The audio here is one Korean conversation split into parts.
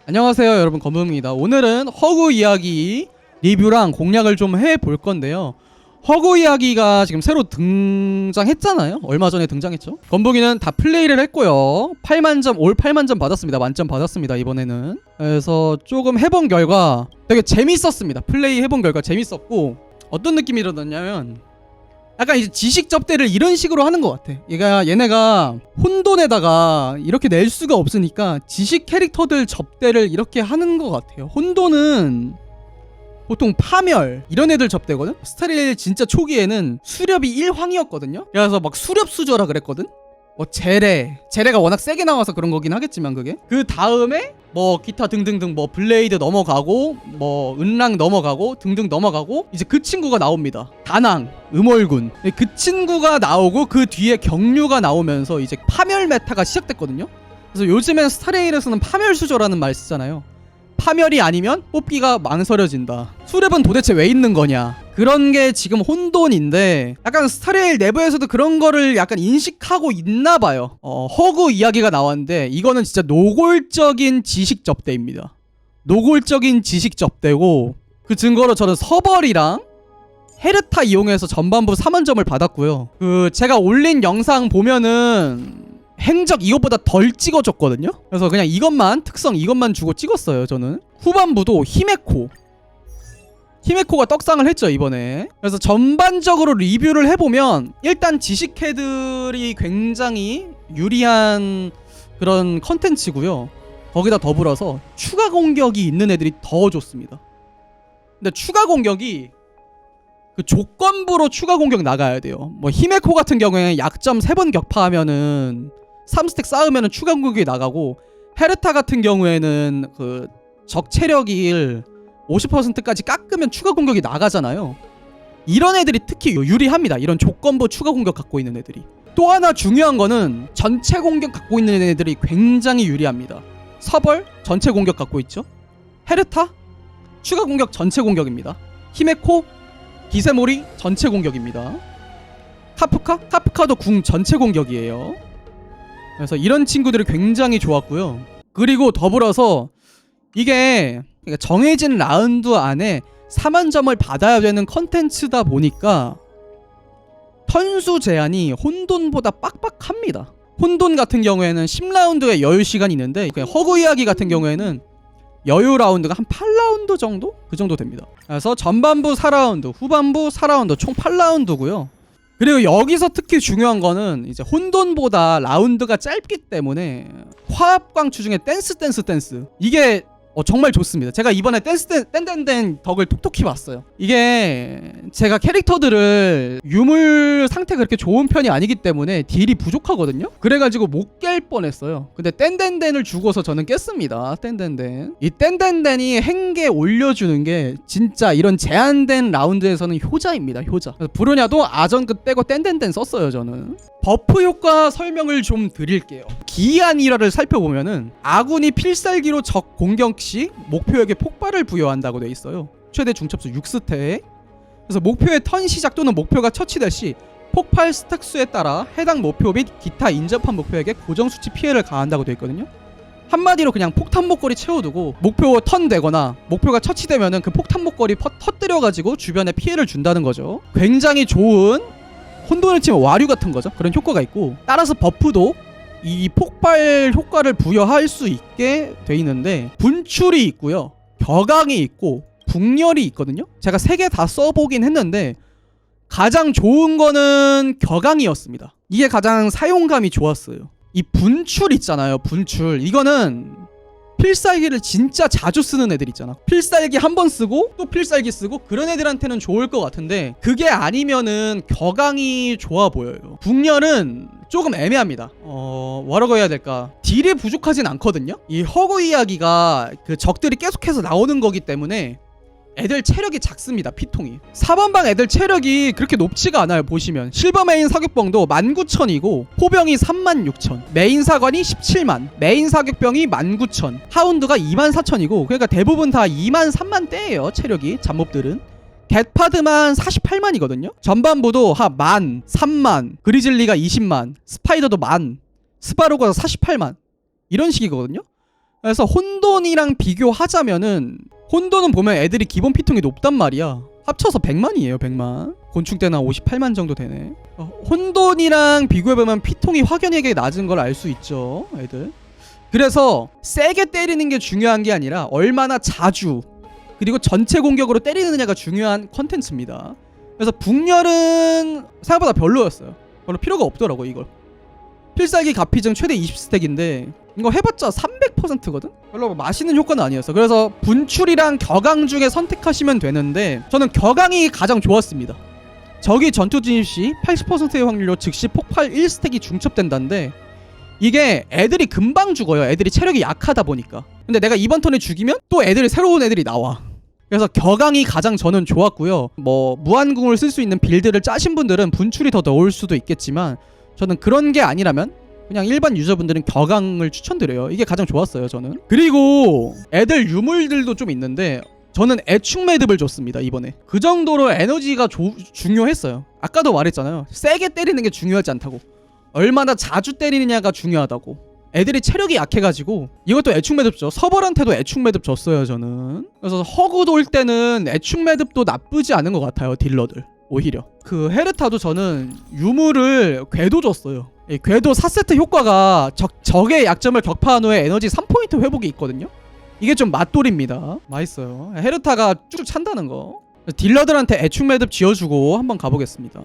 안녕하세요 여러분, 검음입니다. 오늘은 허구 이야기 리뷰랑 공략을 좀 해볼 건데요. 허구 이야기가 지금 새로 등장했잖아요. 얼마 전에 등장했죠. 건북이는 다 플레이를 했고요. 8만점, 올 8만점 받았습니다. 만점 받았습니다 이번에는. 그래서 조금 해본 결과 되게 재밌었습니다. 플레이 해본 결과 재밌었고, 어떤 느낌이 들었냐면 약간 이제 지식 접대를 이런 식으로 하는 것 같아. 얘네가 혼돈에다가 이렇게 낼 수가 없으니까 지식 캐릭터들 접대를 이렇게 하는 것 같아요. 혼돈은 보통 파멸 이런 애들 접대거든. 스타릴 진짜 초기에는 수렵이 1황이었거든요. 그래서 막 수렵 수저라 그랬거든. 뭐 제레가 워낙 세게 나와서 그런 거긴 하겠지만, 그게 그 다음에 뭐 기타 등등등 뭐 블레이드 넘어가고 뭐 은랑 넘어가고 등등 넘어가고, 이제 그 친구가 나옵니다. 다낭 음월군. 그 친구가 나오고 그 뒤에 경류가 나오면서 이제 파멸 메타가 시작됐거든요. 그래서 요즘엔 스타레일에서는 파멸 수저라는 말 쓰잖아요. 파멸이 아니면 뽑기가 망설여진다. 수렵은 도대체 왜 있는 거냐, 그런 게 지금 혼돈인데, 약간 스타레일 내부에서도 그런 거를 약간 인식하고 있나 봐요. 허구 이야기가 나왔는데 이거는 진짜 노골적인 지식 접대입니다. 노골적인 지식 접대고, 그 증거로 저는 서벌이랑 헤르타 이용해서 전반부 3만점을 받았고요. 그 제가 올린 영상 보면은 행적 이것보다 덜 찍어줬거든요. 그래서 그냥 이것만, 특성 이것만 주고 찍었어요 저는. 후반부도 히메코가 떡상을 했죠 이번에. 그래서 전반적으로 리뷰를 해보면 일단 지식캐들이 굉장히 유리한 그런 컨텐츠고요. 거기다 더불어서 추가 공격이 있는 애들이 더 좋습니다. 근데 추가 공격이 그 조건부로 추가 공격 나가야 돼요. 뭐 히메코 같은 경우에는 약점 3번 격파하면은 3스택 쌓으면은 추가 공격이 나가고, 헤르타 같은 경우에는 그 적 체력이 50%까지 깎으면 추가 공격이 나가잖아요. 이런 애들이 특히 유리합니다. 이런 조건부 추가 공격 갖고 있는 애들이. 또 하나 중요한 거는 전체 공격 갖고 있는 애들이 굉장히 유리합니다. 서벌 전체 공격 갖고 있죠. 헤르타 추가 공격 전체 공격입니다. 히메코 기세모리 전체 공격입니다. 카프카도 궁 전체 공격이에요. 그래서 이런 친구들이 굉장히 좋았고요. 그리고 더불어서 이게 정해진 라운드 안에 4만점을 받아야 되는 컨텐츠다 보니까 턴수 제한이 혼돈보다 빡빡합니다. 혼돈 같은 경우에는 10라운드의 여유 시간이 있는데, 허구 이야기 같은 경우에는 여유 라운드가 한 8라운드 정도? 그 정도 됩니다. 그래서 전반부 4라운드, 후반부 4라운드, 총 8라운드고요. 그리고 여기서 특히 중요한 거는 이제 혼돈보다 라운드가 짧기 때문에 화합광추 중에 댄스 이게 정말 좋습니다. 제가 이번에 댄 덕을 톡톡히 봤어요. 이게 제가 캐릭터들을 유물 상태가 그렇게 좋은 편이 아니기 때문에 딜이 부족하거든요. 그래가지고 못 깰 뻔했어요. 근데 댄을 주고서 저는 깼습니다. 이 댄이 행계 올려주는 게 진짜 이런 제한된 라운드에서는 효자입니다. 효자. 그래서 브루냐도 아전급 떼고 댄 썼어요 저는. 버프 효과 설명을 좀 드릴게요. 기이한 일화를 살펴보면은 아군이 필살기로 적 공격 시 목표에게 폭발을 부여한다고 돼 있어요. 최대 중첩수 6스택. 그래서 목표의 턴 시작 또는 목표가 처치될 시 폭발 스택 수에 따라 해당 목표 및 기타 인접한 목표에게 고정 수치 피해를 가한다고 돼 있거든요. 한마디로 그냥 폭탄 목걸이 채워두고 목표 턴 되거나 목표가 처치되면은 그 폭탄 목걸이 터뜨려가지고 주변에 피해를 준다는 거죠. 굉장히 좋은, 혼돈을 치면 와류 같은 거죠. 그런 효과가 있고, 따라서 버프도 이 폭발 효과를 부여할 수 있게 돼 있는데, 분출이 있고요, 격앙이 있고 북렬이 있거든요. 제가 3개 다 써보긴 했는데 가장 좋은 거는 격앙이었습니다. 이게 가장 사용감이 좋았어요. 이 분출 있잖아요. 분출 이거는 필살기를 진짜 자주 쓰는 애들 있잖아. 필살기 한 번 쓰고 또 필살기 쓰고, 그런 애들한테는 좋을 것 같은데, 그게 아니면은 격앙이 좋아 보여요. 북렬은 조금 애매합니다. 뭐라고 해야 될까, 딜이 부족하진 않거든요. 이 허구 이야기가 그 적들이 계속해서 나오는 거기 때문에 애들 체력이 작습니다. 피통이 4번방 애들 체력이 그렇게 높지가 않아요. 보시면 실버 메인 사격병도 19,000이고 포병이 36,000, 메인 사관이 17만, 메인 사격병이 19,000, 하운드가 24,000이고, 그러니까 대부분 다 2만 3만 대예요. 체력이 잡몹들은. 겟파드만 48만이거든요. 전반부도 한 1만, 3만, 그리즐리가 20만, 스파이더도 1만, 스바로가 48만 이런 식이거든요. 그래서 혼돈이랑 비교하자면은 혼돈은 보면 애들이 기본 피통이 높단 말이야. 합쳐서 100만이에요 100만. 곤충대는 한 58만 정도 되네. 혼돈이랑 비교해보면 피통이 확연하게 낮은 걸 알 수 있죠 애들. 그래서 세게 때리는 게 중요한 게 아니라 얼마나 자주 그리고 전체 공격으로 때리느냐가 중요한 컨텐츠입니다. 그래서 북렬은 생각보다 별로였어요. 별로 필요가 없더라고 이걸. 필살기 가피증 최대 20스택인데 이거 해봤자 300%거든? 별로 뭐 맛있는 효과는 아니었어. 그래서 분출이랑 격앙 중에 선택하시면 되는데 저는 격앙이 가장 좋았습니다. 적이 전투 진입 시 80%의 확률로 즉시 폭발 1스택이 중첩된다는데 이게 애들이 금방 죽어요. 애들이 체력이 약하다 보니까. 근데 내가 이번 턴에 죽이면 또 애들이 새로운 애들이 나와. 그래서 격앙이 가장 저는 좋았고요. 뭐 무한궁을 쓸 수 있는 빌드를 짜신 분들은 분출이 더 넣을 수도 있겠지만 저는 그런 게 아니라면 그냥 일반 유저분들은 격앙을 추천드려요. 이게 가장 좋았어요 저는. 그리고 애들 유물들도 좀 있는데 저는 애축 매듭을 줬습니다 이번에. 그 정도로 에너지가 중요했어요. 아까도 말했잖아요. 세게 때리는 게 중요하지 않다고. 얼마나 자주 때리느냐가 중요하다고. 애들이 체력이 약해가지고 이것도 애축 매듭 줘. 서벌한테도 애축 매듭 줬어요 저는. 그래서 허그 돌 때는 애축 매듭도 나쁘지 않은 것 같아요 딜러들. 오히려 그 헤르타도 저는 유물을 궤도 줬어요. 이 궤도 4세트 효과가 적의 약점을 격파한 후에 에너지 3포인트 회복이 있거든요. 이게 좀 맛돌입니다. 맛있어요. 헤르타가 쭉쭉 찬다는 거. 딜러들한테 애축 매듭 지어주고 한번 가보겠습니다.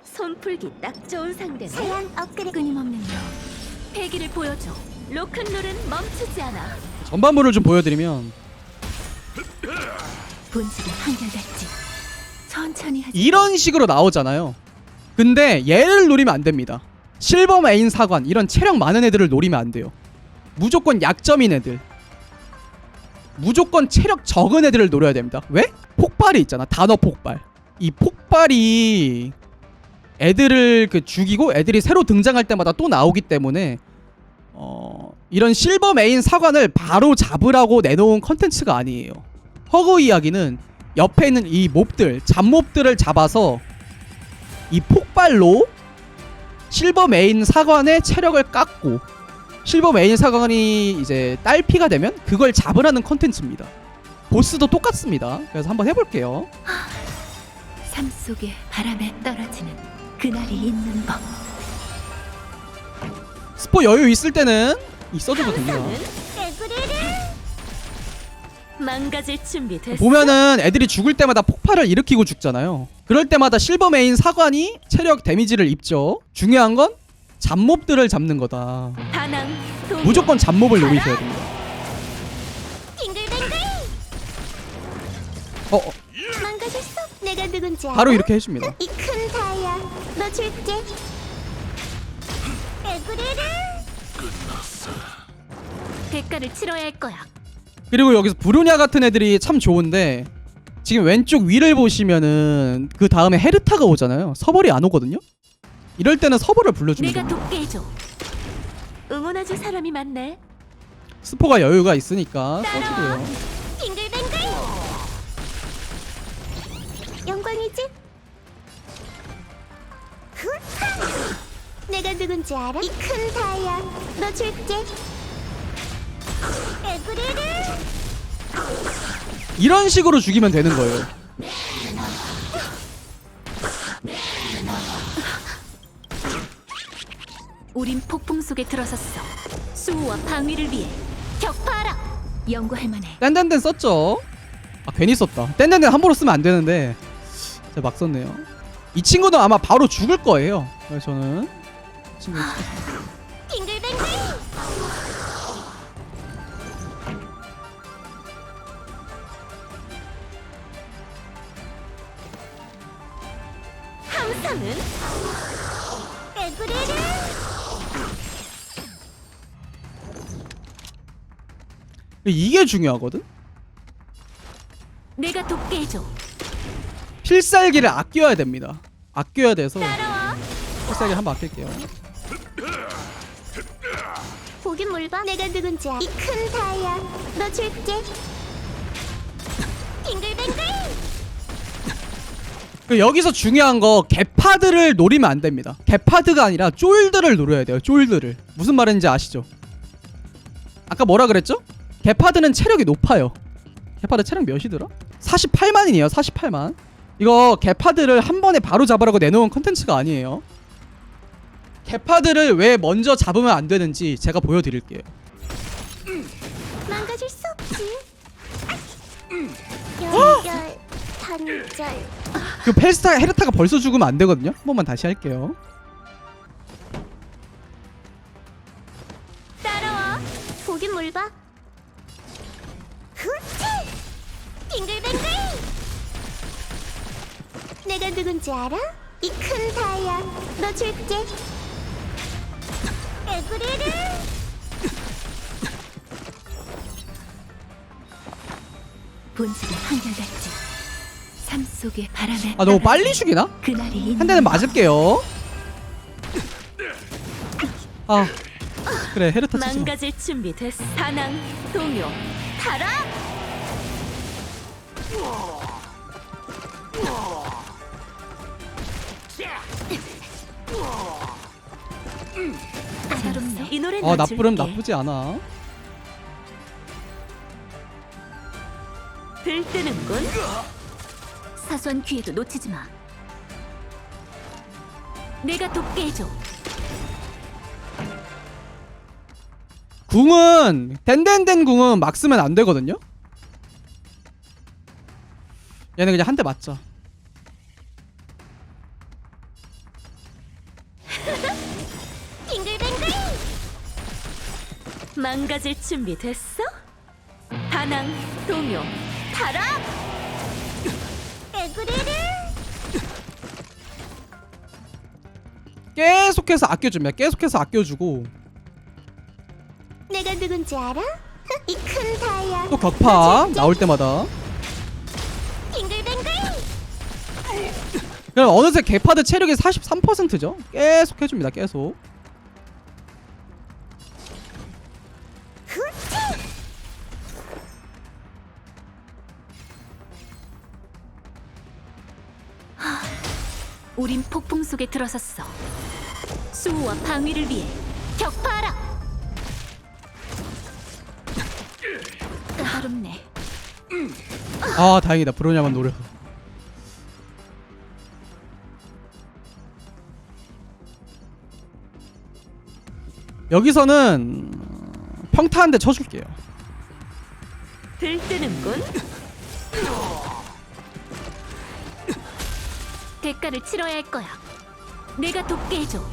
손풀기 딱 좋은 상대네. 사양 업그레이드. 끊임없는 너. 패기를 보여줘. 로큰롤은 멈추지 않아. 전반부를 좀 보여드리면 본질은 한결같지. 천천히 하지. 이런 식으로 나오잖아요. 근데 얘를 노리면 안 됩니다. 실버 메인 사관 이런 체력 많은 애들을 노리면 안 돼요. 무조건 약점인 애들, 무조건 체력 적은 애들을 노려야 됩니다. 왜? 폭발이 있잖아. 단어 폭발. 이 폭발이 애들을 죽이고 애들이 새로 등장할 때마다 또 나오기 때문에 이런 실버 메인 사관을 바로 잡으라고 내놓은 컨텐츠가 아니에요. 허그 이야기는 옆에 있는 이 몹들, 잡몹들을 잡아서 이 폭발로 실버 메인 사관의 체력을 깎고 실버 메인 사관이 이제 딸피가 되면 그걸 잡으라는 컨텐츠입니다. 보스도 똑같습니다. 그래서 한번 해볼게요. 삶 속에 바람에 떨어지는 그날이 있는 법. 스포 여유 있을 때는 있어줘도 됩니다. 망가질 준비 됐어? 보면은 애들이 죽을 때마다 폭발을 일으키고 죽잖아요. 그럴 때마다 실버 메인 사관이 체력 데미지를 입죠. 중요한 건 잡몹들을 잡는 거다. 반항, 동요. 무조건 잡몹을 노리셔야 됩니다. 빙글빙글. 망가졌어? 내가 누군지 알아? 바로 이렇게 해줍니다. 이 큰 다이아 너 줄게. 에브리를 끝났어. 대가를 치러야 할 거야. 그리고 여기서 브루냐 같은 애들이 참 좋은데 지금 왼쪽 위를 보시면은 그 다음에 헤르타가 오잖아요. 서벌이 안 오거든요. 이럴 때는 서벌을 불러주면 내가 됩니다. 돕게 해줘. 응원해줄 사람이 많네. 스포가 여유가 있으니까 써주고요. 빙글빙글. 영광이지? 내가 누군지 알아? 이 큰 다이아 너 줄게. 에브리를 이런 식으로 죽이면 되는 거예요. 우린 폭풍 속에 들어섰어. 수호와 방위를 위해 격파하라. 연구할 만해. 땡땡땡 썼죠. 아 괜히 썼다. 땡땡땡 함부로 쓰면 안 되는데 제가 막 썼네요. 이 친구는 아마 바로 죽을 거예요. 그래서 저는 이 친구 빙글빙글. 함선은 에브리를 이게 중요하거든. 내가 돕게 해줘. 필살기를 아껴야 됩니다. 아껴야 돼서 따라와. 필살기 한번 아낄게요. 보긴 뭘 봐. 내가 누군지 알아. 이 큰 다이아 너 줄게. 빙글빙글. 여기서 중요한 거 개파드를 노리면 안 됩니다. 개파드가 아니라 쫄들을 노려야 돼요. 쫄들을. 무슨 말인지 아시죠? 아까 뭐라 그랬죠? 개파드는 체력이 높아요. 개파드 체력 몇이더라? 48만이네요. 48만. 이거 개파드를 한 번에 바로 잡으라고 내놓은 컨텐츠가 아니에요. 개파드를 왜 먼저 잡으면 안 되는지 제가 보여드릴게요. 망가질 수 없지. 연결 단절. 그 헤르타가 벌써 죽으면 안 되거든요. 한 번만 다시 할게요. 따라와. 보긴 뭘 봐. 후치! 빙글빙글! 내가 누군지 알아? 이 큰 다이아 너 줄게. 에브리를. 본질은 한결같지. 삶 속의 바람에 아 너무 빨리 죽이나? 그날이 한 대는 맞을게요. 아 그래 헤르타 치지 마. 망가질 준비 됐어. 사낭, 동요, 타라. 까다롭네. 이 노래 나쁘름 나쁘지 않아. 들뜨는군. 사소한 기회도 놓치지 마. 내가 돕게 해줘. 궁은 덴덴덴 궁은 막 쓰면 안 되거든요. 얘는 그냥 한 대 맞자. 빙글빙글. 망가질 준비 됐어? 다낭, 동요, 타라. 에브리를. 계속해서 아껴줍니다. 계속해서 아껴주고 내가 누군지 알아? 이 큰 다이아 또 격파 나올 때마다 빙글빙글. 그럼 어느새 개파드 체력이 43%죠. 계속 해줍니다. 계속. 후치! 우린 폭풍 속에 들어섰어. 수호와 방위를 위해 격파하라. 까다롭네. 아 다행이다. 브로냐만 노려서. 여기서는 평타 한 대 쳐줄게요. 들뜨는군. 대가를 치러야 할 거야. 내가 돕게 해줘.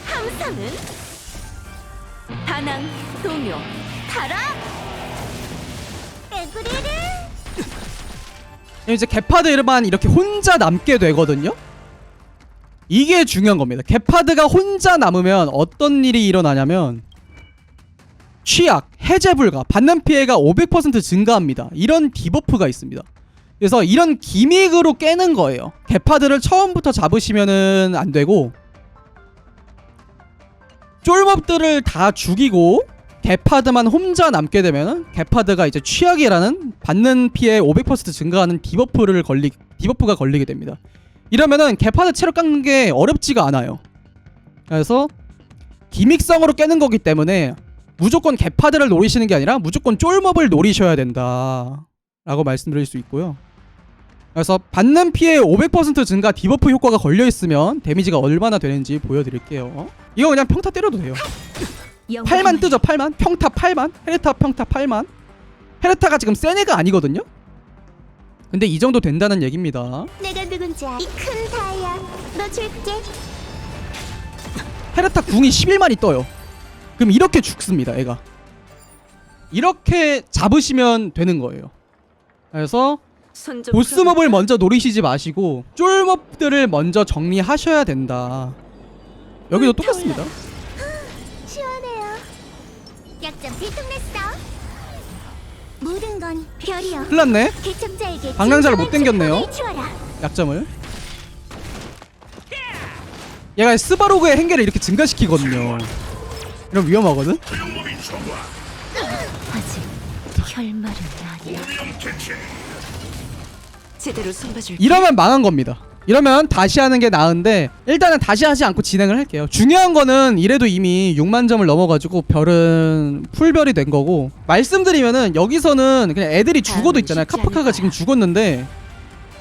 항상은 다낭, 동요, 타라. 에브리를. 이제 개파드만 이렇게 혼자 남게 되거든요. 이게 중요한 겁니다. 개파드가 혼자 남으면 어떤 일이 일어나냐면 취약, 해제 불가, 받는 피해가 500% 증가합니다. 이런 디버프가 있습니다. 그래서 이런 기믹으로 깨는 거예요. 개파드를 처음부터 잡으시면은 안 되고 쫄몹들을 다 죽이고 개파드만 혼자 남게 되면은 개파드가 이제 취약이라는 받는 피해 500% 증가하는 디버프가 걸리게 됩니다. 이러면은 개파드 체력 깎는 게 어렵지가 않아요. 그래서 기믹성으로 깨는 거기 때문에 무조건 개파드를 노리시는 게 아니라 무조건 쫄몹을 노리셔야 된다 라고 말씀드릴 수 있고요. 그래서 받는 피해 500% 증가 디버프 효과가 걸려있으면 데미지가 얼마나 되는지 보여드릴게요. 이거 그냥 평타 때려도 돼요. 8만 뜨죠. 8만. 평타 8만. 헤르타 평타 8만. 헤르타가 지금 센 애가 아니거든요. 근데 이 정도 된다는 얘기입니다. 내가 누군지 이 큰 다이아 너 줄게. 헤르타 궁이 11만이 떠요. 그럼 이렇게 죽습니다. 애가 이렇게 잡으시면 되는 거예요. 그래서 보스몹을 먼저 노리시지 마시고 쫄몹들을 먼저 정리하셔야 된다. 여기도 똑같습니다. 시원해요. 약점 들통냈어. 모든 건 별이여. 큰일났네. 개척자에게 방랑자를 못 진정한 당겼네요. 축복을 주어라. 약점을. 얘가 스바로그의 행계를 이렇게 증가시키거든요. 이러면 위험하거든. 아직 결말은 아니야. 제대로 손봐줄. 이러면 망한 겁니다. 이러면 다시 하는 게 나은데 일단은 다시 하지 않고 진행을 할게요. 중요한 거는 이래도 이미 6만 점을 넘어가지고 별은 풀별이 된 거고, 말씀드리면은 여기서는 그냥 애들이 죽어도 있잖아요. 카프카가 지금 죽었는데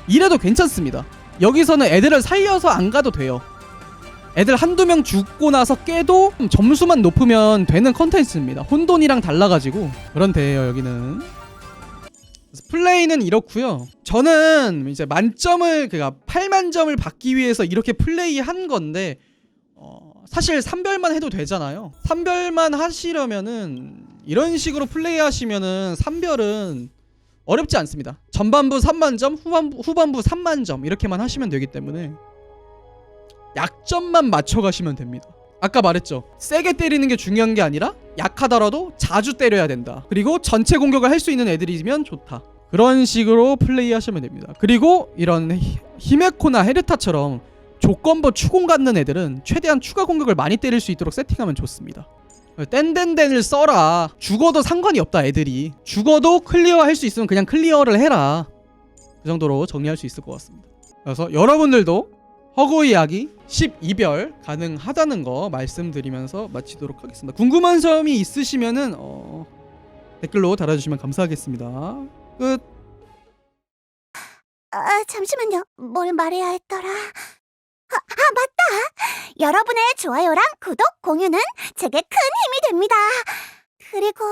이래도 괜찮습니다. 여기서는 애들을 살려서 안 가도 돼요. 애들 한두 명 죽고 나서 깨도 점수만 높으면 되는 컨텐츠입니다. 혼돈이랑 달라가지고 그런 대예요 여기는. 그래서 플레이는 이렇고요. 저는 이제 만점을, 그러니까 8만 점을 받기 위해서 이렇게 플레이한 건데 사실 3별만 해도 되잖아요. 3별만 하시려면은 이런 식으로 플레이하시면은 3별은 어렵지 않습니다. 전반부 3만 점, 후반부 3만 점 이렇게만 하시면 되기 때문에 약점만 맞춰가시면 됩니다. 아까 말했죠. 세게 때리는 게 중요한 게 아니라 약하더라도 자주 때려야 된다. 그리고 전체 공격을 할 수 있는 애들이면 좋다. 그런 식으로 플레이하시면 됩니다. 그리고 이런 히메코나 헤르타처럼 조건부 추공 갖는 애들은 최대한 추가 공격을 많이 때릴 수 있도록 세팅하면 좋습니다. 땡땡땡을 써라. 죽어도 상관이 없다. 애들이 죽어도 클리어 할 수 있으면 그냥 클리어를 해라. 그 정도로 정리할 수 있을 것 같습니다. 그래서 여러분들도 허구 이야기 12별 가능하다는 거 말씀드리면서 마치도록 하겠습니다. 궁금한 점이 있으시면은 댓글로 달아주시면 감사하겠습니다. 끝. 잠시만요. 뭘 말해야 했더라. 맞다. 여러분의 좋아요랑 구독, 공유는 제게 큰 힘이 됩니다. 그리고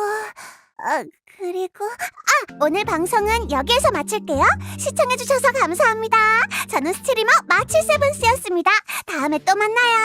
오늘 방송은 여기에서 마칠게요. 시청해주셔서 감사합니다. 저는 스트리머 마치세븐스였습니다. 다음에 또 만나요.